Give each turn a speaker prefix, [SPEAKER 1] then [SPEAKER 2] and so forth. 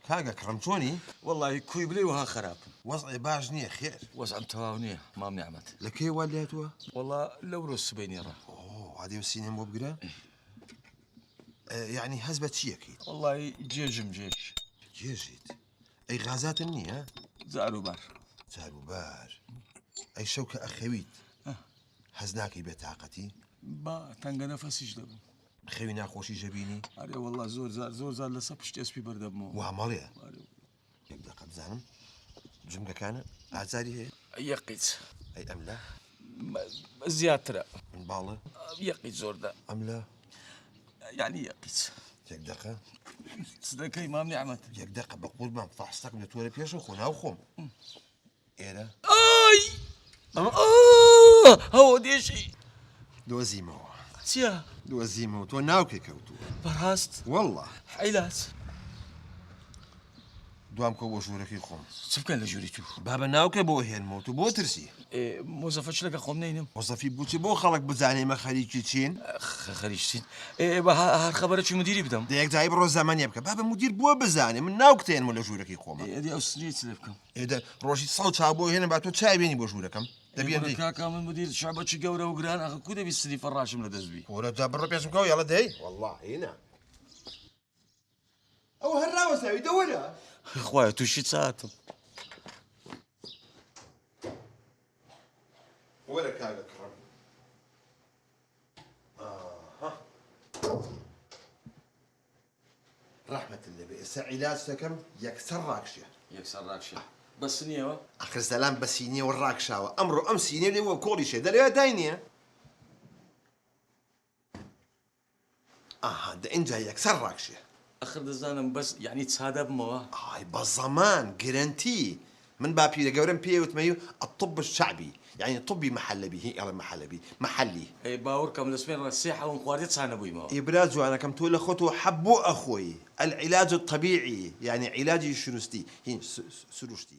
[SPEAKER 1] كاغا كرمتوني
[SPEAKER 2] والله كوي بلي وها خراب.
[SPEAKER 1] وضعي باش نية خير.
[SPEAKER 2] وزعم تواونيه ما نعمت.
[SPEAKER 1] لكي والياتوا
[SPEAKER 2] والله لو روس بيني راه.
[SPEAKER 1] اوه هذه والسينما مو بقرا. يعني هزبت شي اكيد.
[SPEAKER 2] والله جيجم جيش.
[SPEAKER 1] جيجيت. اي غازات مني ها.
[SPEAKER 2] زاروبار.
[SPEAKER 1] زاروبار. اي شوكة اخويت. هزناكي بطاقتي.
[SPEAKER 2] با تنقى نفسي جدبم.
[SPEAKER 1] خوي ناخوشي جبيني.
[SPEAKER 2] أري والله زور لسبش تسبي بردمو.
[SPEAKER 1] وعماليا. يبدا قبزانم. جمقة كان عزاري هي.
[SPEAKER 2] يقيت.
[SPEAKER 1] اي املا.
[SPEAKER 2] زيادة.
[SPEAKER 1] من باله.
[SPEAKER 2] يقيت زور ده.
[SPEAKER 1] املا.
[SPEAKER 2] يعني يقيت.
[SPEAKER 1] يك دقة.
[SPEAKER 2] صدقني ما نعمت.
[SPEAKER 1] يك دقة بقول ما فحصتك من توري بيشو خونا وخوم. ايه
[SPEAKER 2] اي. هو ديشي.
[SPEAKER 1] دوزيمو.
[SPEAKER 2] سيا.
[SPEAKER 1] دوزيمو تو ناوكي كوتو.
[SPEAKER 2] برهاست.
[SPEAKER 1] والله.
[SPEAKER 2] حيلات.
[SPEAKER 1] دوام كو بوشوركي خوم.
[SPEAKER 2] سبكان لجوريتو.
[SPEAKER 1] بابا ناوكي بو هين موتو بو ترسي.
[SPEAKER 2] موظفتش لك اخو منينم.
[SPEAKER 1] وظفي بوتي بو خلق بزاني ما خليجي تشين.
[SPEAKER 2] خريجتين. هار خبرت شو مديري بدم.
[SPEAKER 1] ديك جايب روز زمان يبكى بابا مدير بو بزاني من ناوكتين ولا جوركي خوم.
[SPEAKER 2] دي اوستريت سلفكم.
[SPEAKER 1] ايه ده روشي صوت شابو هنا بعتو تشاي بيني بوشوركم. دبي عندي.
[SPEAKER 2] كاكا من مدير شعبة شي قورة وقران اخو كودا بيستدي فراش من دزبي.
[SPEAKER 1] ولا جاب الربيع سمكو يلا دي. والله هنا. او هالراوس ساوي دورها.
[SPEAKER 2] اخويا توشي ساعتهم.
[SPEAKER 1] ولا كاغا كرم. رحمة النبي علاج سكم يكسر راكشة.
[SPEAKER 2] يكسر راكشة. بس نيوه.
[SPEAKER 1] آخر سلام بسيني والراكشة أمره أمسيني اللي هو كل شيء ده اللي داينية. ده إن جاي يكسر راكشة.
[SPEAKER 2] آخر دزانم بس يعني تصادب موا.
[SPEAKER 1] بالضمان جرانتي من بابي لجورن بيه وتميو الطب الشعبي يعني طبي محلبي هي على محلي.
[SPEAKER 2] اي باور كم الاسمين السيحة ونقواريت صانبوي موا.
[SPEAKER 1] إبراز أنا كم تقول أخوته حبوا أخوي العلاج الطبيعي يعني علاجي شروستي هي سروشتي.